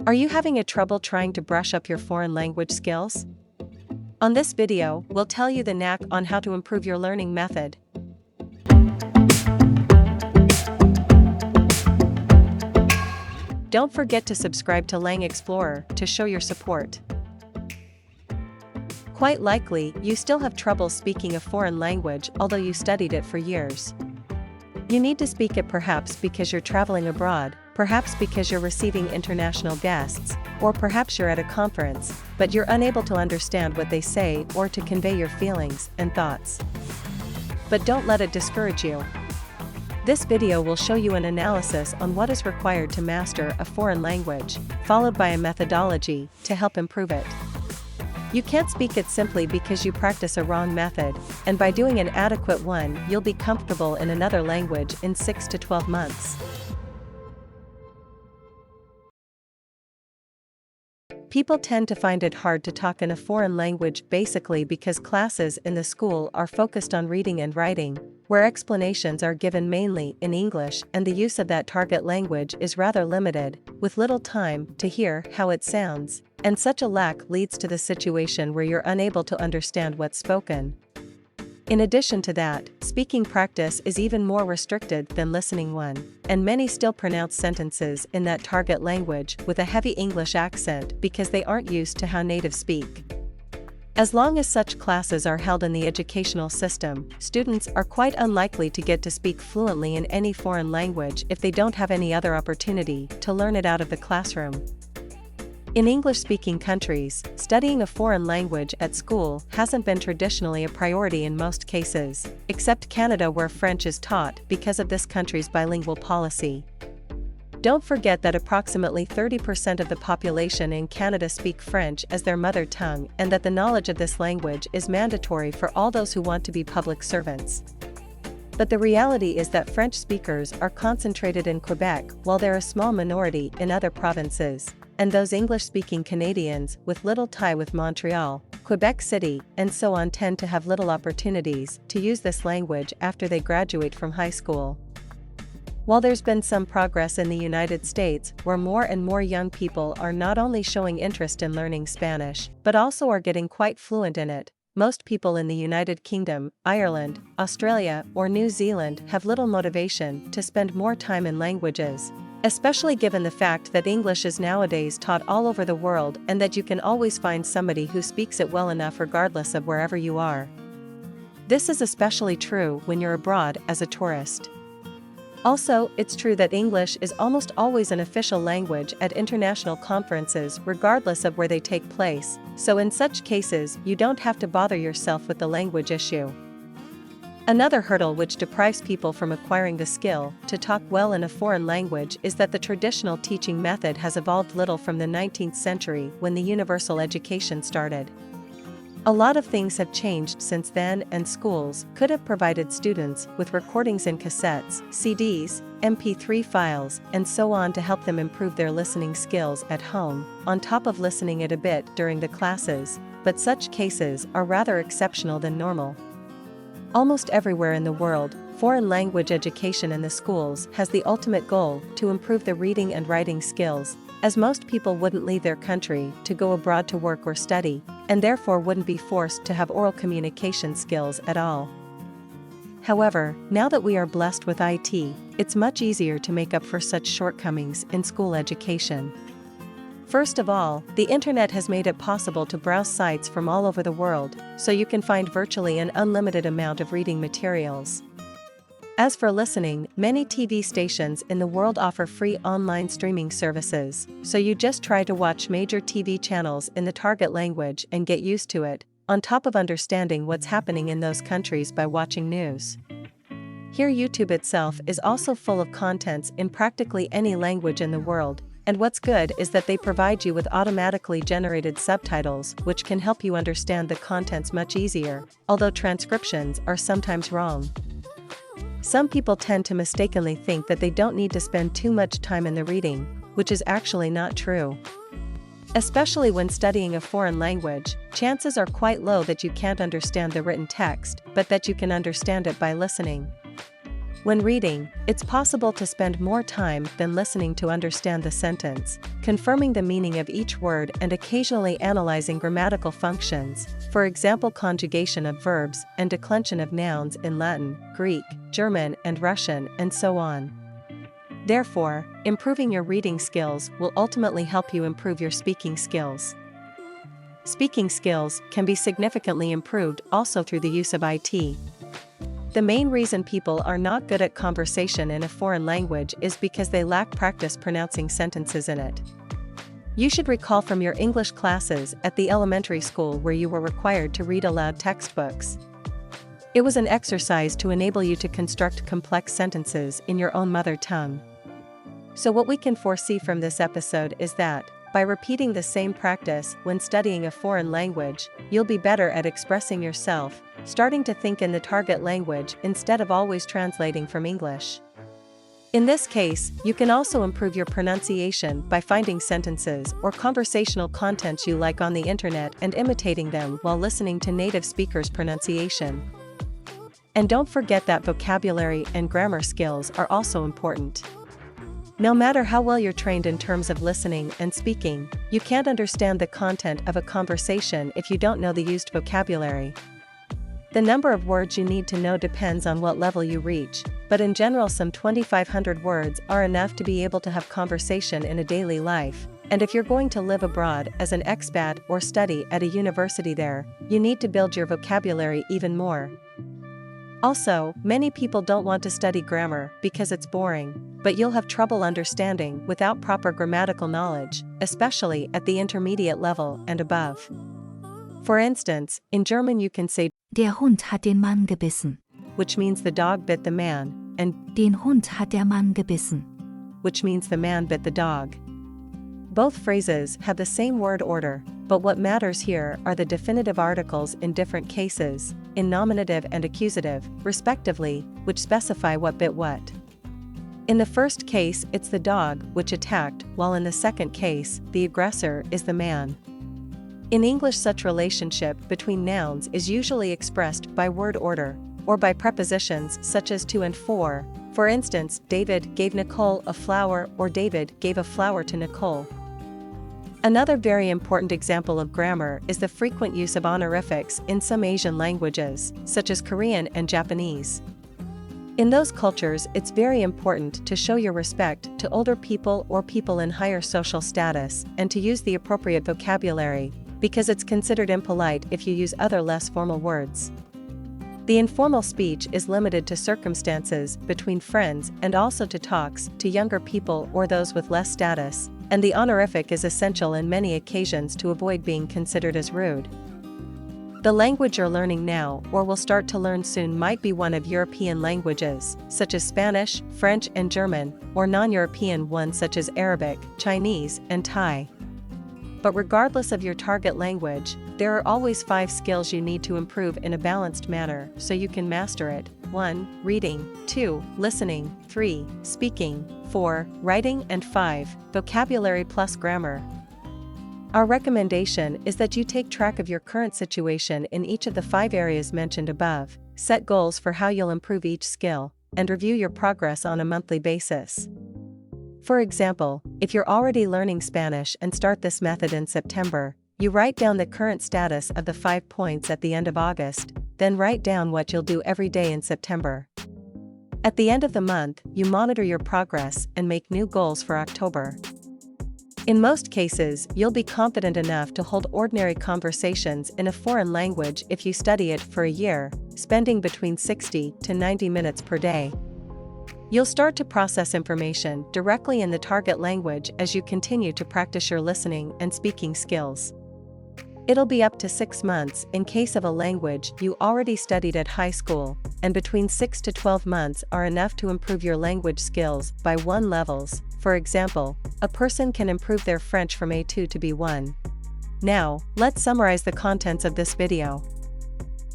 Are you having a trouble trying to brush up your foreign language skills? On this video, we'll tell you the knack on how to improve your learning method. Don't forget to subscribe to Lang Explorer to show your support. Quite likely, you still have trouble speaking a foreign language although you studied it for years. You need to speak it perhaps because you're traveling abroad, perhaps because you're receiving international guests, or perhaps you're at a conference, but you're unable to understand what they say or to convey your feelings and thoughts. But don't let it discourage you. This video will show you an analysis on what is required to master a foreign language, followed by a methodology to help improve it. You can't speak it simply because you practice a wrong method, and by doing an adequate one, you'll be comfortable in another language in 6 to 12 months. People tend to find it hard to talk in a foreign language basically because classes in the school are focused on reading and writing, where explanations are given mainly in English and the use of that target language is rather limited, with little time to hear how it sounds, and such a lack leads to the situation where you're unable to understand what's spoken. In addition to that, speaking practice is even more restricted than listening one, and many still pronounce sentences in that target language with a heavy English accent because they aren't used to how natives speak. As long as such classes are held in the educational system, students are quite unlikely to get to speak fluently in any foreign language if they don't have any other opportunity to learn it out of the classroom. In English-speaking countries, studying a foreign language at school hasn't been traditionally a priority in most cases, except Canada where French is taught because of this country's bilingual policy. Don't forget that approximately 30% of the population in Canada speak French as their mother tongue and that the knowledge of this language is mandatory for all those who want to be public servants. But the reality is that French speakers are concentrated in Quebec while they're a small minority in other provinces, and those English-speaking Canadians with little tie with Montreal, Quebec City, and so on tend to have little opportunities to use this language after they graduate from high school. While there's been some progress in the United States where more and more young people are not only showing interest in learning Spanish, but also are getting quite fluent in it, most people in the United Kingdom, Ireland, Australia, or New Zealand have little motivation to spend more time in languages, especially given the fact that English is nowadays taught all over the world and that you can always find somebody who speaks it well enough regardless of wherever you are. This is especially true when you're abroad as a tourist. Also, it's true that English is almost always an official language at international conferences regardless of where they take place, so in such cases you don't have to bother yourself with the language issue. Another hurdle which deprives people from acquiring the skill to talk well in a foreign language is that the traditional teaching method has evolved little from the 19th century when the universal education started. A lot of things have changed since then, and schools could have provided students with recordings in cassettes, CDs, MP3 files, and so on to help them improve their listening skills at home, on top of listening it a bit during the classes, but such cases are rather exceptional than normal. Almost everywhere in the world, foreign language education in the schools has the ultimate goal to improve the reading and writing skills, as most people wouldn't leave their country to go abroad to work or study, and therefore wouldn't be forced to have oral communication skills at all. However, now that we are blessed with IT, it's much easier to make up for such shortcomings in school education. First of all, the internet has made it possible to browse sites from all over the world, so you can find virtually an unlimited amount of reading materials. As for listening, many TV stations in the world offer free online streaming services, so you just try to watch major TV channels in the target language and get used to it, on top of understanding what's happening in those countries by watching news. Here YouTube itself is also full of contents in practically any language in the world, and what's good is that they provide you with automatically generated subtitles which can help you understand the contents much easier, although transcriptions are sometimes wrong. Some people tend to mistakenly think that they don't need to spend too much time in the reading, which is actually not true. Especially when studying a foreign language, chances are quite low that you can't understand the written text, but that you can understand it by listening. When reading, it's possible to spend more time than listening to understand the sentence, confirming the meaning of each word and occasionally analyzing grammatical functions, for example conjugation of verbs and declension of nouns in Latin, Greek, German and Russian, and so on. Therefore, improving your reading skills will ultimately help you improve your speaking skills. Speaking skills can be significantly improved also through the use of IT. The main reason people are not good at conversation in a foreign language is because they lack practice pronouncing sentences in it. You should recall from your English classes at the elementary school where you were required to read aloud textbooks. It was an exercise to enable you to construct complex sentences in your own mother tongue. So what we can foresee from this episode is that, by repeating the same practice when studying a foreign language, you'll be better at expressing yourself, starting to think in the target language instead of always translating from English. In this case, you can also improve your pronunciation by finding sentences or conversational content you like on the internet and imitating them while listening to native speakers' pronunciation. And don't forget that vocabulary and grammar skills are also important. No matter how well you're trained in terms of listening and speaking, you can't understand the content of a conversation if you don't know the used vocabulary. The number of words you need to know depends on what level you reach, but in general some 2,500 words are enough to be able to have conversation in a daily life, and if you're going to live abroad as an expat or study at a university there, you need to build your vocabulary even more. Also, many people don't want to study grammar because it's boring, but you'll have trouble understanding without proper grammatical knowledge, especially at the intermediate level and above. For instance, in German you can say Der Hund hat den Mann gebissen. which means the dog bit the man, and Den Hund hat der Mann gebissen. which means the man bit the dog. Both phrases have the same word order, but what matters here are the definitive articles in different cases, in nominative and accusative, respectively, which specify what bit what. In the first case, it's the dog which attacked, while in the second case, the aggressor is the man. In English, such relationship between nouns is usually expressed by word order, or by prepositions such as to and for. For instance, David gave Nicole a flower, or David gave a flower to Nicole. Another very important example of grammar is the frequent use of honorifics in some Asian languages, such as Korean and Japanese. In those cultures, it's very important to show your respect to older people or people in higher social status, and to use the appropriate vocabulary, because it's considered impolite if you use other less formal words. The informal speech is limited to circumstances between friends and also to talks to younger people or those with less status, and the honorific is essential in many occasions to avoid being considered as rude. The language you're learning now or will start to learn soon might be one of European languages, such as Spanish, French and German, or non-European ones such as Arabic, Chinese, and Thai. But regardless of your target language, there are always 5 skills you need to improve in a balanced manner so you can master it. 1. Reading. 2. Listening. 3. Speaking. 4. Writing. And 5. Vocabulary plus grammar. Our recommendation is that you take track of your current situation in each of the 5 areas mentioned above, set goals for how you'll improve each skill, and review your progress on a monthly basis. For example, if you're already learning Spanish and start this method in September, you write down the current status of the 5 points at the end of August, then write down what you'll do every day in September. At the end of the month, you monitor your progress and make new goals for October. In most cases, you'll be confident enough to hold ordinary conversations in a foreign language if you study it for a year, spending between 60 to 90 minutes per day. You'll start to process information directly in the target language as you continue to practice your listening and speaking skills. It'll be up to 6 months in case of a language you already studied at high school, and between 6 to 12 months are enough to improve your language skills by 1 levels. For example, a person can improve their French from A2 to B1. Now, let's summarize the contents of this video.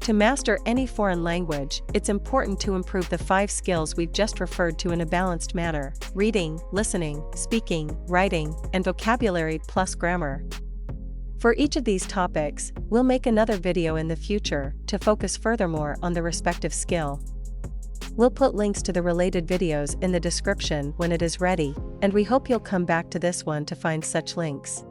To master any foreign language, it's important to improve the 5 skills we've just referred to in a balanced manner: reading, listening, speaking, writing, and vocabulary plus grammar. For each of these topics, we'll make another video in the future to focus furthermore on the respective skill. We'll put links to the related videos in the description when it is ready, and we hope you'll come back to this one to find such links.